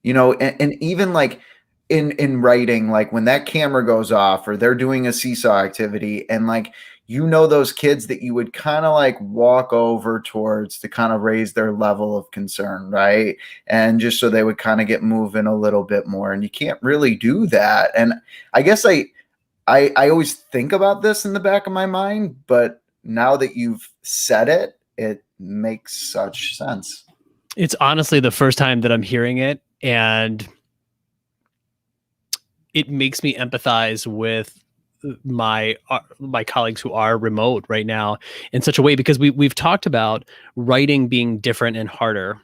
you know, and even like in writing, like when that camera goes off or they're doing a seesaw activity, and like, you know, those kids that you would kind of like walk over towards to kind of raise their level of concern, right? And just so they would kind of get moving a little bit more, and you can't really do that. And I guess I always think about this in the back of my mind, but now that you've said it, it makes such sense. It's honestly the first time that I'm hearing it, and it makes me empathize with my colleagues who are remote right now in such a way, because we've talked about writing being different and harder.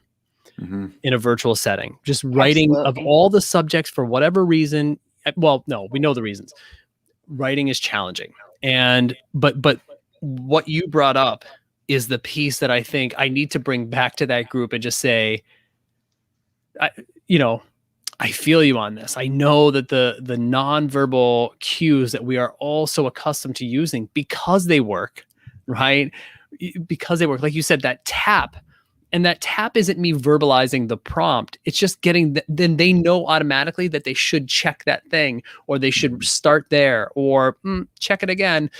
in a virtual setting. Just writing of all the subjects for whatever reason. Well, no, we know the reasons. Writing is challenging. But what you brought up is the piece that I think I need to bring back to that group and just say, I feel you on this. I know that the nonverbal cues that we are all so accustomed to using because they work, right? Because they work, like you said, that tap. And that tap isn't me verbalizing the prompt. It's just getting, then they know automatically that they should check that thing, or they should start there, or check it again.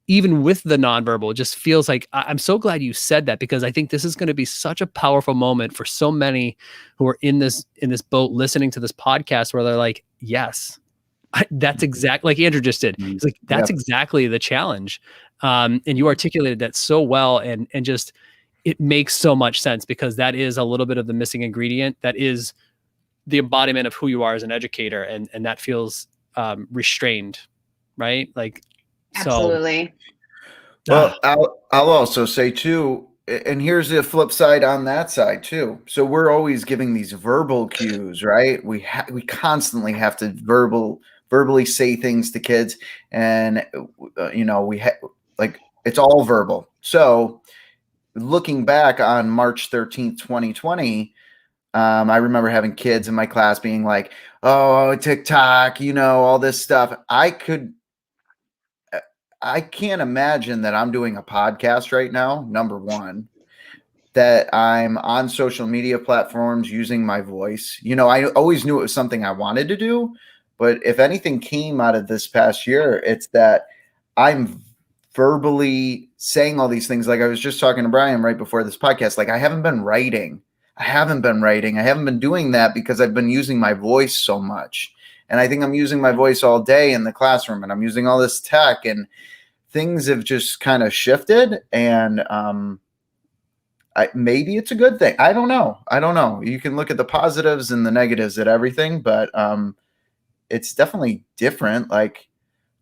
Even with the nonverbal, it just feels like, I'm so glad you said that, because I think this is going to be such a powerful moment for so many who are in this boat listening to this podcast, where they're like, yes, that's exactly like Andrew just did. It's like, that's exactly the challenge. And you articulated that so well, and just, it makes so much sense, because that is a little bit of the missing ingredient. That is the embodiment of who you are as an educator. And that feels restrained, right? Like, absolutely. Well, I'll also say too, and here's the flip side on that side too. So we're always giving these verbal cues, right? We constantly have to verbally say things to kids, and like, it's all verbal. So looking back on March 13th, 2020, I remember having kids in my class being like, oh, TikTok, all this stuff. I can't imagine that I'm doing a podcast right now, number one, that I'm on social media platforms using my voice. I always knew it was something I wanted to do, but if anything came out of this past year, it's that I'm verbally saying all these things. Like I was just talking to Brian right before this podcast, like I haven't been writing. I haven't been doing that because I've been using my voice so much. And I think I'm using my voice all day in the classroom, and I'm using all this tech, and things have just kind of shifted. And maybe it's a good thing. I don't know. You can look at the positives and the negatives at everything, but it's definitely different. Like,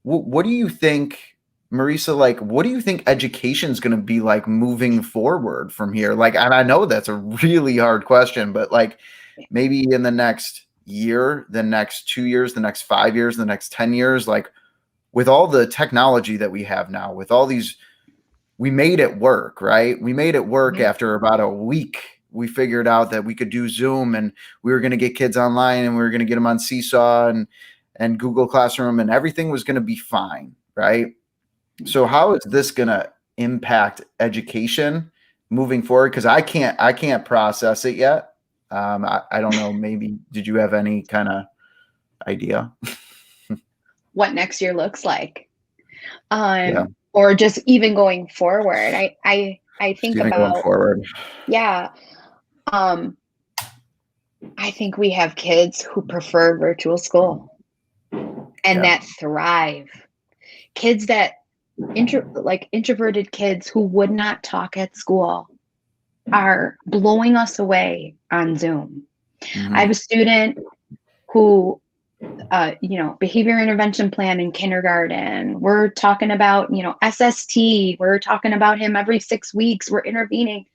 what do you think, Marisa, like, what do you think education is going to be like moving forward from here? Like, and I know that's a really hard question, but like, maybe in the next year, the next 2 years, the next 5 years, the next 10 years, like, with all the technology that we have now, with all these, we made it work, right? We made it work after about a week. We figured out that we could do Zoom, and we were going to get kids online, and we were going to get them on Seesaw and Google Classroom, and everything was going to be fine, right? So how is this going to impact education moving forward? Because I can't process it yet. I don't know. Maybe did you have any kind of idea what next year looks like, or just even going forward? I think about going forward. Yeah. I think we have kids who prefer virtual school and that thrive. Kids that introverted kids who would not talk at school are blowing us away on Zoom. I have a student who, behavior intervention plan in kindergarten. We're talking about, SST. We're talking about him every 6 weeks. We're intervening.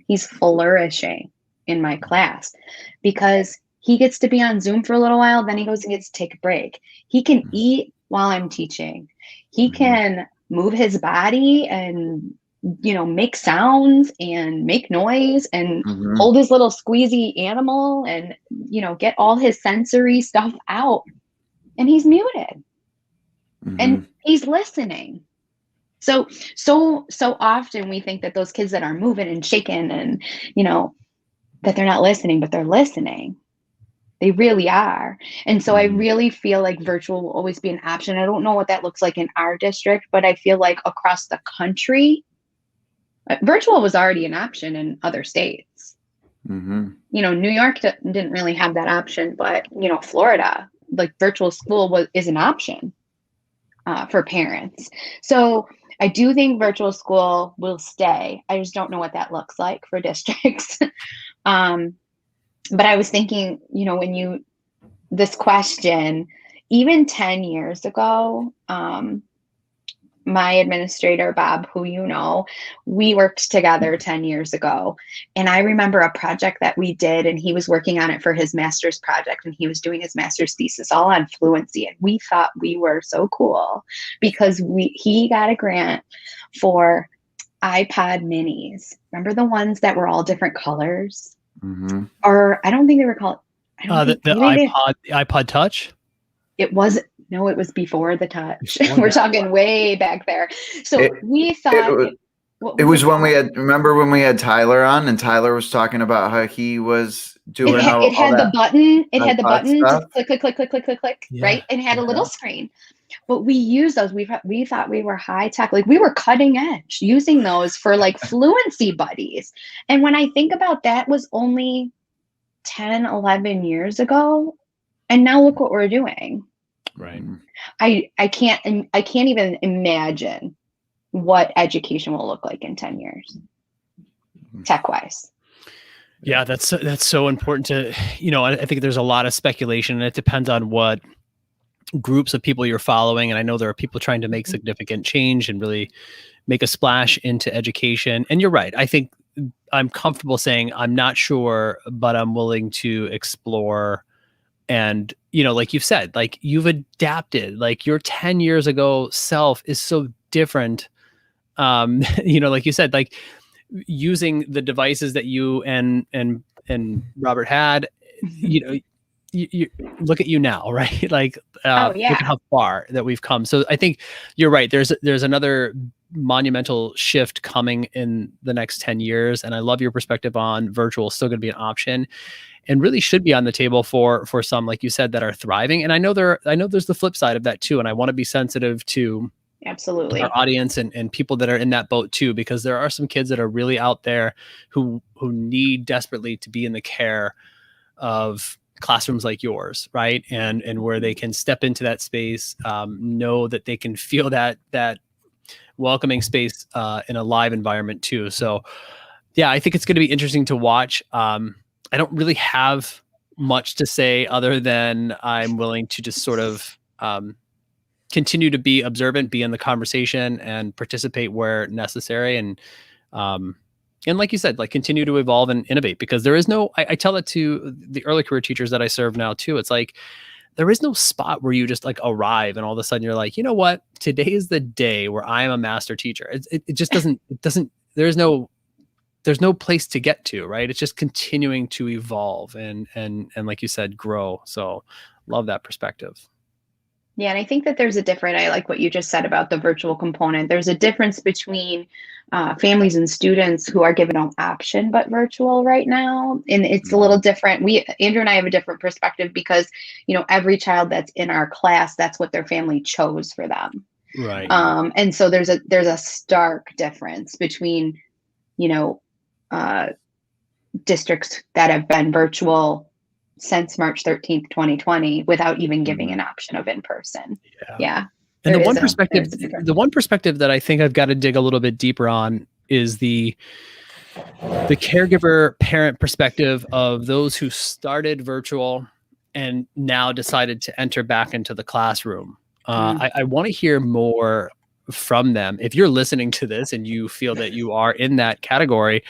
He's flourishing in my class because he gets to be on Zoom for a little while. Then he goes and gets to take a break. He can eat while I'm teaching. He can move his body and, make sounds and make noise and hold his little squeezy animal and, get all his sensory stuff out. And he's muted and he's listening. So often we think that those kids that are moving and shaking and, that they're not listening, but they're listening. They really are. And so I really feel like virtual will always be an option. I don't know what that looks like in our district, but I feel like across the country, virtual was already an option in other states. New York didn't really have that option, but, Florida, like virtual school is an option for parents. So I do think virtual school will stay. I just don't know what that looks like for districts. But I was thinking, this question, even 10 years ago, my administrator, Bob, who you know, we worked together 10 years ago. And I remember a project that we did, and he was working on it for his master's project, and he was doing his master's thesis all on fluency. And we thought we were so cool because he got a grant for iPod minis. Remember the ones that were all different colors? Mm-hmm. Or I don't think they were called. The iPod Touch? It was before the Touch. We're talking way back there. So we thought it was when we had Tyler on, and Tyler was talking about how he was doing it had the button. It had the button stuff. to click, Yeah. right? And it had a little screen. But we used those. We thought we were high tech, like we were cutting edge, using those for like fluency buddies. And when I think about that, was only 10, 11 years ago. And now look what we're doing. Right. I can't even imagine what education will look like in 10 years, tech wise. Yeah, that's so important to, I think there's a lot of speculation, and it depends on what groups of people you're following. And I know there are people trying to make significant change and really make a splash into education. And you're right. I think I'm comfortable saying I'm not sure, but I'm willing to explore. And, like you've said, like you've adapted, like your 10 years ago self is so different. Like you said, like using the devices that you and Robert had, you look at you now, right? Like, look at how far that we've come. So I think you're right. There's another monumental shift coming in the next 10 years. And I love your perspective on virtual is still going to be an option and really should be on the table for some, like you said, that are thriving. And I know there's the flip side of that too. And I want to be sensitive to absolutely our audience and people that are in that boat too, because there are some kids that are really out there who need desperately to be in the care of classrooms like yours, right? And where they can step into that space, know that they can feel that welcoming space in a live environment too. So yeah, I think it's going to be interesting to watch. I don't really have much to say other than I'm willing to just sort of continue to be observant, be in the conversation, and participate where necessary. And like you said, like continue to evolve and innovate, because there is no, I tell it to the early career teachers that I serve now too. It's like, there is no spot where you just like arrive and all of a sudden you're like, you know what, today is the day where I am a master teacher. It just doesn't, there's no place to get to, right? It's just continuing to evolve and like you said, grow. So love that perspective. Yeah. And I think that I like what you just said about the virtual component. There's a difference between families and students who are given an option, but virtual right now. And it's a little different. Andrew and I have a different perspective because, every child that's in our class, that's what their family chose for them. Right. And so there's a stark difference between, districts that have been virtual since March 13th, 2020, without even giving an option of in-person. Yeah. And the one perspective that I think I've got to dig a little bit deeper on is the caregiver parent perspective of those who started virtual and now decided to enter back into the classroom. I want to hear more from them. If you're listening to this and you feel that you are in that category,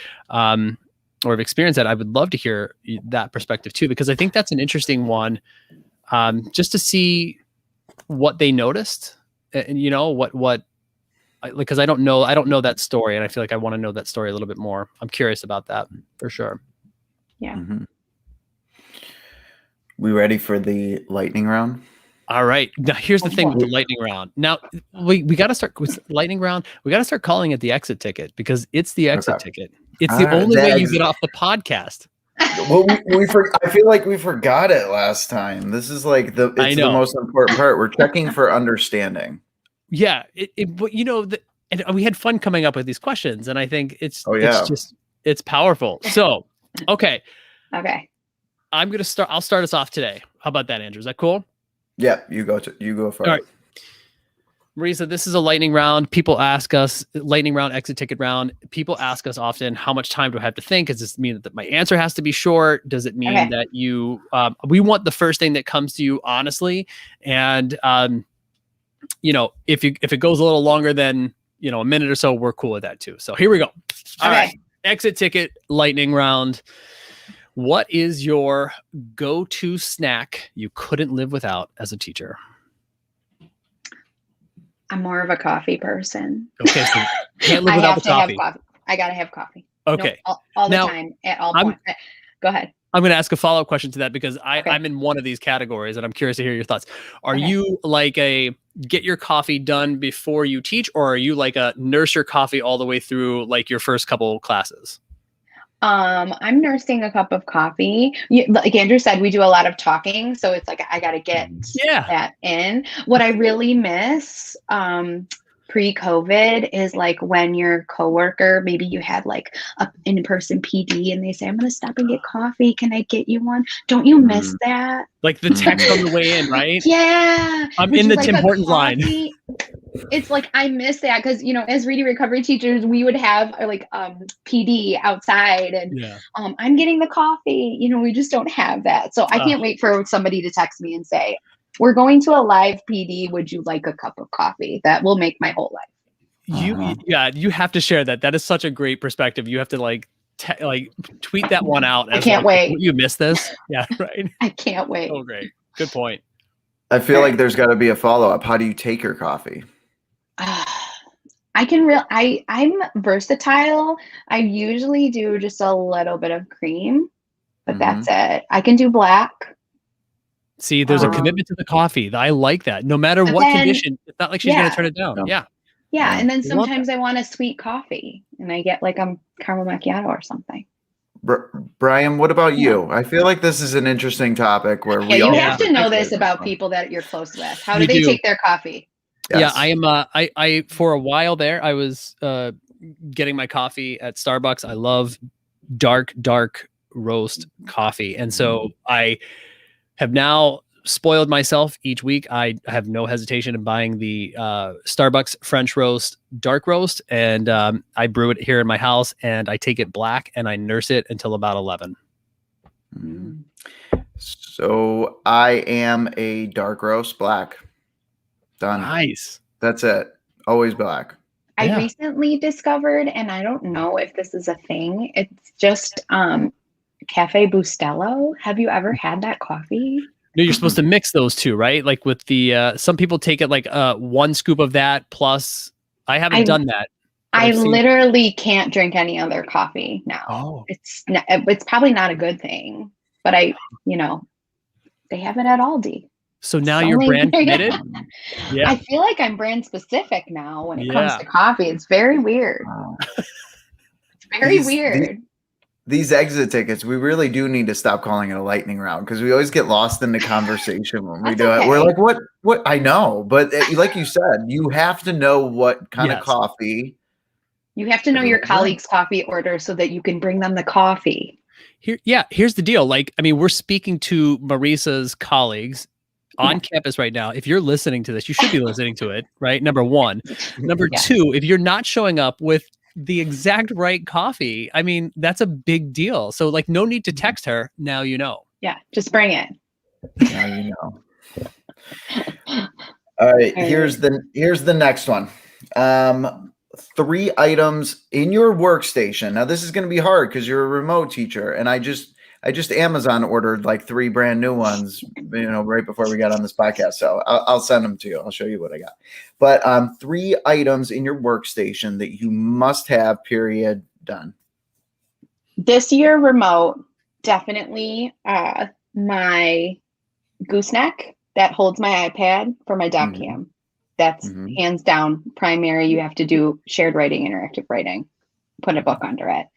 or have experienced that, I would love to hear that perspective too, because I think that's an interesting one, just to see what they noticed, and because I don't know that story, and I feel like I want to know that story a little bit more. I'm curious about that for sure. Yeah. Mm-hmm. We ready for the lightning round? All right. Now here's the thing with the lightning round. Now we got to start with lightning round. We got to start calling it the exit ticket, because it's the exit ticket. It's the only way you get off the podcast. Well, I feel like we forgot it last time. This is like the most important part. We're checking for understanding. Yeah. And we had fun coming up with these questions, and I think it's powerful. So, okay. Okay. I'll start us off today. How about that, Andrew? Is that cool? Yeah, you go first. All right. Marisa, this is a lightning round. People ask us, lightning round, exit ticket round. People ask us often, how much time do I have to think? Does this mean that my answer has to be short? Does it mean that we want the first thing that comes to you, honestly? And if it goes a little longer than, a minute or so, we're cool with that too. So here we go. All right. Exit ticket lightning round. What is your go-to snack you couldn't live without as a teacher? I'm more of a coffee person. Okay, so can't live without the coffee. Have coffee. I gotta have coffee. Okay, all the time, at all points. Go ahead. I'm going to ask a follow-up question to that because I'm in one of these categories, and I'm curious to hear your thoughts. Are you like a get your coffee done before you teach, or are you like a nurse your coffee all the way through like your first couple classes? I'm nursing a cup of coffee. Like Andrew said, we do a lot of talking, so it's like I got to get that in. What I really miss pre-COVID is like when your coworker, maybe you had like a in-person PD and they say, I'm going to stop and get coffee. Can I get you one? Don't you miss that? Like the text on the way in, right? Yeah. I'm in the Tim Hortons line. It's like, I miss that because, as reading recovery teachers, we would have like PD outside and I'm getting the coffee. We just don't have that. So I can't wait for somebody to text me and say, we're going to a live PD. Would you like a cup of coffee? That will make my whole life. You have to share that. That is such a great perspective. You have to tweet that one out. I can't wait. You missed this. Yeah, right. I can't wait. Oh, great. Good point. I feel like there's got to be a follow-up. How do you take your coffee? I'm versatile. I usually do just a little bit of cream, but that's it. I can do black. See, there's a commitment to the coffee. I like that. No matter what condition, it's not like she's going to turn it down. No. Yeah. And then sometimes I want a sweet coffee and I get like a caramel macchiato or something. Brian, what about you? I feel like this is an interesting topic where we all have to know this about people that you're close with. How do they take their coffee? Yes. Yeah, I am. I for a while there, I was getting my coffee at Starbucks. I love dark roast coffee, and so I have now spoiled myself each week. I have no hesitation in buying the Starbucks French roast, dark roast, and I brew it here in my house, and I take it black and I nurse it until about 11. So I am a dark roast black. Done. Nice. That's it. Always black. I recently discovered, and I don't know if this is a thing, it's just Cafe Bustelo. Have you ever had that coffee? No, you're supposed to mix those two, right? Like with the some people take it like one scoop of that plus. I haven't done that. I literally can't drink any other coffee now. Oh. It's probably not a good thing, but they have it at Aldi. So now you're brand committed? Yeah. I feel like I'm brand specific now when it comes to coffee. It's very weird. It's very weird. These exit tickets, we really do need to stop calling it a lightning round because we always get lost in the conversation when we do it. We're like, what? I know. But like you said, you have to know what kind of coffee. You have to know your colleagues' coffee order so that you can bring them the coffee. Here's the deal. We're speaking to Marisa's colleagues on campus right now. If you're listening to this, you should be listening to it, right? Number one. Number two, if you're not showing up with the exact right coffee, that's a big deal. So no need to text her. Now you know. Yeah, just bring it. Now you know. All right, here's the next one. 3 items in your workstation. Now this is going to be hard because you're a remote teacher, and I just Amazon ordered 3 brand new ones, right before we got on this podcast. So I'll send them to you. I'll show you what I got. But 3 items in your workstation that you must have, period, done. This year, remote, definitely my gooseneck that holds my iPad for my doc cam. That's hands down primary. You have to do shared writing, interactive writing, put a book under it.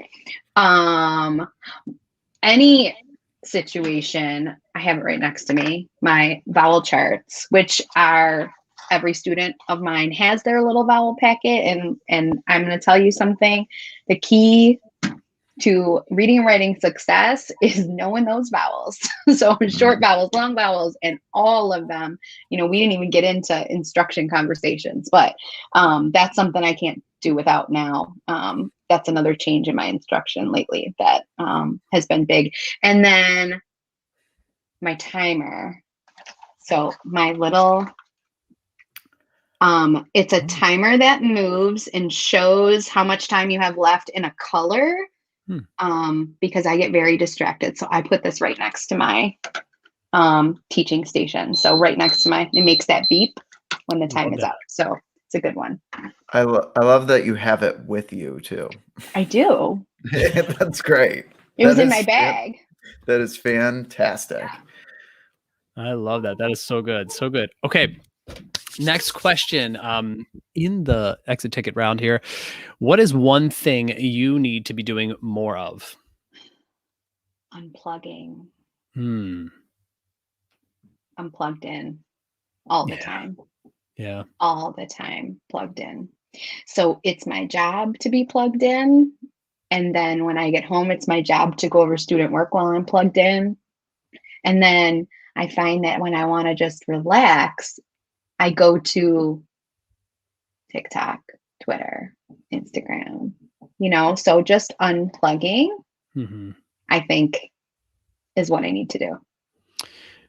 Any situation, I have it right next to me, my vowel charts, which are every student of mine has their little vowel packet. And I'm going to tell you something. The key to reading and writing success is knowing those vowels. So short vowels, long vowels, and all of them. We didn't even get into instruction conversations, but that's something I can't do without now. That's another change in my instruction lately that has been big. And then my timer. So my little It's a timer that moves and shows how much time you have left in a color. Because I get very distracted. So I put this right next to my teaching station. So right next to it makes that beep when the time is up. So it's a good one. I love that you have it with you too. I do. That's great. It was in my bag. That is fantastic. I love that. That is so good. So good. Okay. Next question. In the exit ticket round here, what is one thing you need to be doing more of? Unplugging. I'm plugged in all the time. Yeah. All the time plugged in. So it's my job to be plugged in. And then when I get home, it's my job to go over student work while I'm plugged in. And then I find that when I want to just relax, I go to TikTok, Twitter, Instagram, so just unplugging, I think is what I need to do.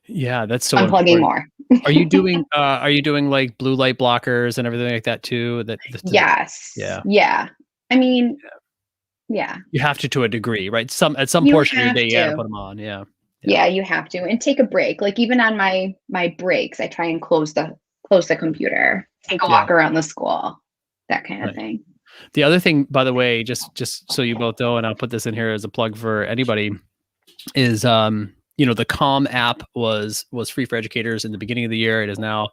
Yeah, that's so unplugging important. More. Are you doing like blue light blockers and everything like that too? Yes. Yeah. I mean, yeah. You have to a degree, right? At some portion of your day, you got to put them on. Yeah. Yeah, you have to, and take a break. Like even on my breaks, I try and close the computer, take a walk around the school, that kind of thing. The other thing, by the way, just so you both know, and I'll put this in here as a plug for anybody, is the Calm app was free for educators in the beginning of the year. It is now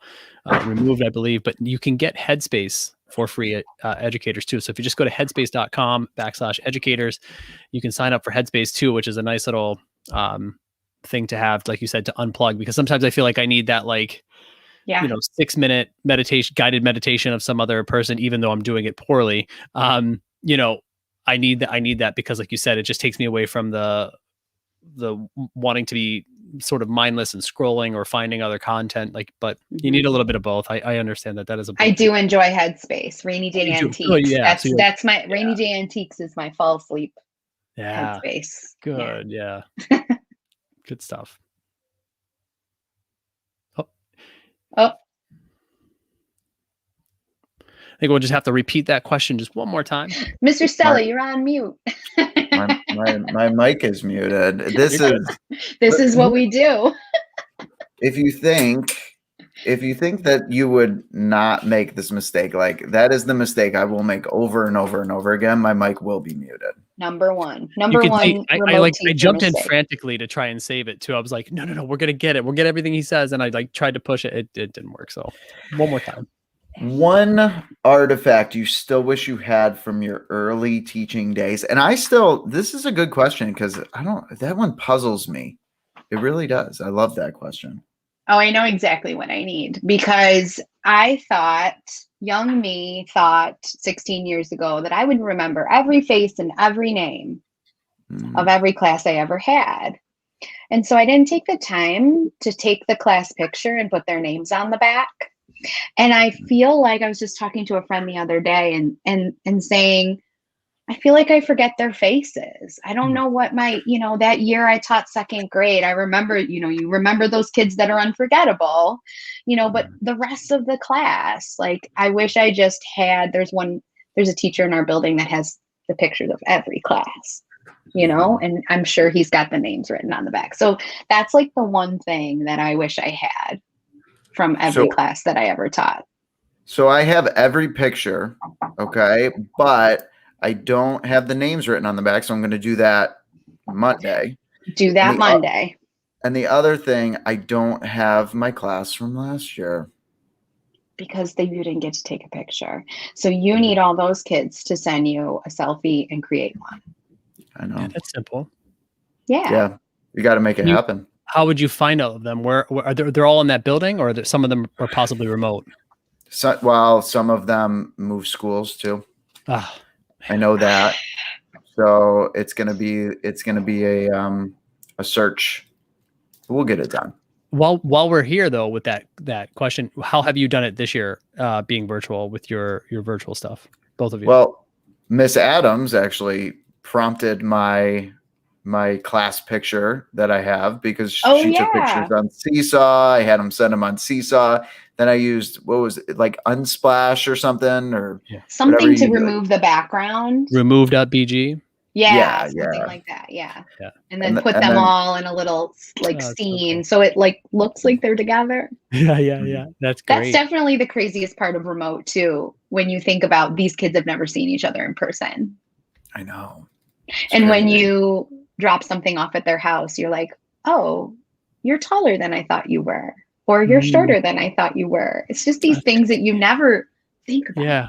removed, I believe, but you can get Headspace for free educators too. So if you just go to headspace.com/educators, you can sign up for Headspace too, which is a nice little thing to have, like you said, to unplug, because sometimes I feel like I need that 6-minute guided meditation of some other person, even though I'm doing it poorly. I need that because, like you said, it just takes me away from the wanting to be sort of mindless and scrolling or finding other content. But you need a little bit of both. I understand that is a. I do enjoy Headspace. Rainy Day Antiques. Good, yeah. That's my Rainy Day Antiques is my fall sleep. Yeah. Headspace. Good. Yeah. Good stuff. Oh. I think we'll just have to repeat that question just one more time. Mr. Stella, you're on mute. my mic is muted. This is what we do. If you think that you would not make this mistake, like that is the mistake I will make over and over and over again, my mic will be muted. Number one. I jumped in frantically to try and save it too. I was like, no, we're gonna get it. We'll get everything he says, and I tried to push it. It didn't work. So one more time. One artifact you still wish you had from your early teaching days, and this is a good question because that one puzzles me. It really does. I love that question. Oh, I know exactly what I need, because young me thought 16 years ago that I would remember every face and every name of every class I ever had. And so I didn't take the time to take the class picture and put their names on the back. And I feel like I was just talking to a friend the other day and saying, I feel like I forget their faces. I don't know what that year I taught second grade. I remember, you remember those kids that are unforgettable, but the rest of the class, like I wish I just had, there's a teacher in our building that has the pictures of every class, and I'm sure he's got the names written on the back. So that's like the one thing that I wish I had from every class that I ever taught. So I have every picture. Okay. But I don't have the names written on the back, so I'm going to do that Monday. Do that Monday. And the other thing, I don't have my class from last year. Because you didn't get to take a picture. So you need all those kids to send you a selfie and create one. I know. Yeah, that's simple. Yeah. Yeah. You got to make it happen. How would you find all of them? Where are they're all in that building, or some of them are possibly remote? So, some of them move schools too. I know that. So it's gonna be a search. We'll get it done. While we're here though, with that question, how have you done it this year, being virtual with your virtual stuff, both of you? Well, Miss Adams actually prompted my my class picture that I have because Oh, she took yeah. pictures on Seesaw. I had them send them on Seesaw. Then I used, what was it, like Unsplash or something, or Something to you do. remove the background. Remove.bg. Yeah, Yeah, something yeah. like that. Yeah. Yeah. And then And put and them then all in a little like Oh, that's so scene. cool. So it like looks like they're together. Yeah. That's That's great. definitely the craziest part of remote too, when you think about these kids have never seen each other in person. I know. It's And when crazy. you drop something off at their house, you're like, oh, you're taller than I thought you were, or you're shorter than I thought you were. It's just these things that you never think about. Yeah.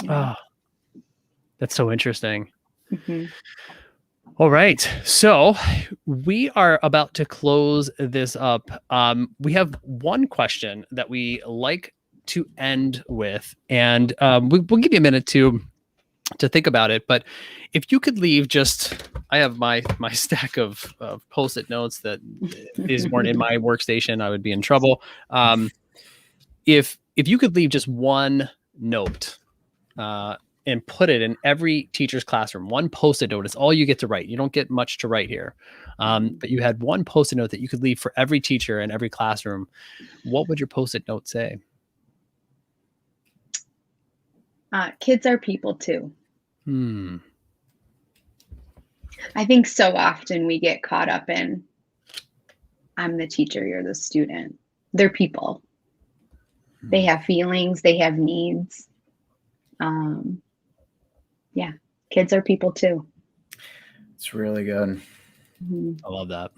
You know? Oh, that's so interesting. Mhm. All right. So we are about to close this up. We have one question that we like to end with, and we'll give you a minute to think about it. But if you could leave just, I have my stack of Post-it notes that these weren't in my workstation, I would be in trouble. If you could leave just one note and put it in every teacher's classroom, one Post-it note, it's all you get to write. You don't get much to write here. But you had one Post-it note that you could leave for every teacher in every classroom. What would your Post-it note say? Kids are people too. Hmm. I think so often we get caught up in, I'm the teacher, you're the student. They're people. They have feelings, they have needs. Yeah, kids are people too. It's really good. Mhm. I love that.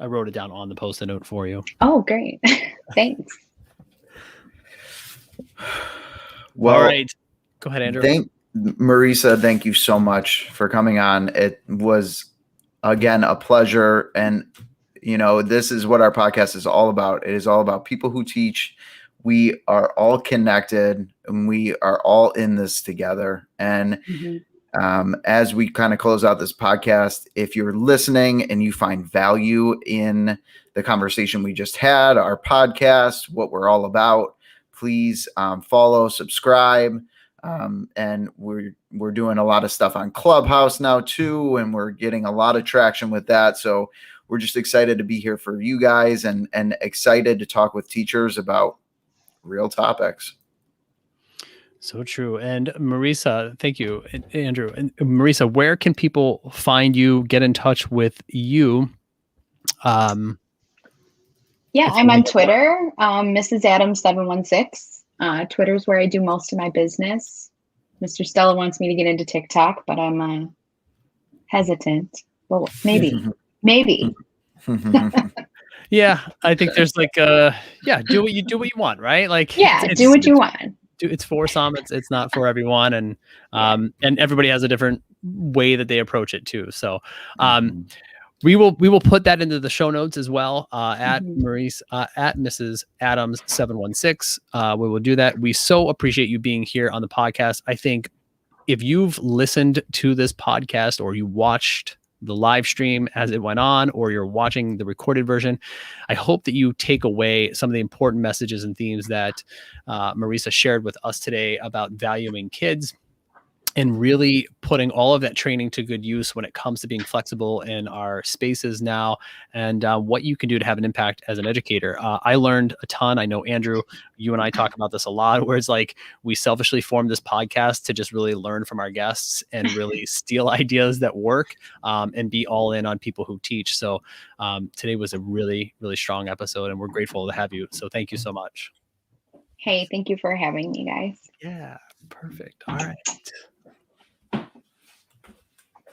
I wrote it down on the Post-it note for you. Oh, great. Thanks. Well, all right. Go ahead, Andrew. Marisa, thank you so much for coming on. It was, again, a pleasure. And, this is what our podcast is all about. It is all about people who teach. We are all connected and we are all in this together. And as we kind of close out this podcast, if you're listening and you find value in the conversation we just had, our podcast, what we're all about, please follow, subscribe. And we're doing a lot of stuff on Clubhouse now too, and we're getting a lot of traction with that. So we're just excited to be here for you guys and excited to talk with teachers about real topics. So true. And Marisa, thank you, Andrew. And Marisa, where can people find you, get in touch with you? Yeah, I'm on Twitter, Mrs. Adams 716. Twitter's where I do most of my business. Mr. Stella wants me to get into TikTok, but I'm hesitant. Well, maybe. Yeah, I think there's like do what you want, right? Like do what you want. It's for some, it's not for everyone, and everybody has a different way that they approach it too. So we will put that into the show notes as well at Maurice at Mrs. Adams 716. We will do that. We so appreciate you being here on the podcast. I think if you've listened to this podcast or you watched the live stream as it went on, or you're watching the recorded version, I hope that you take away some of the important messages and themes that Marisa shared with us today about valuing kids and really putting all of that training to good use when it comes to being flexible in our spaces now, and what you can do to have an impact as an educator. I learned a ton. I know, Andrew, you and I talk about this a lot, where it's like we selfishly formed this podcast to just really learn from our guests and really steal ideas that work and be all in on people who teach. So today was a really, really strong episode, and we're grateful to have you. So thank you so much. Hey, thank you for having me, guys. Yeah, perfect. All right.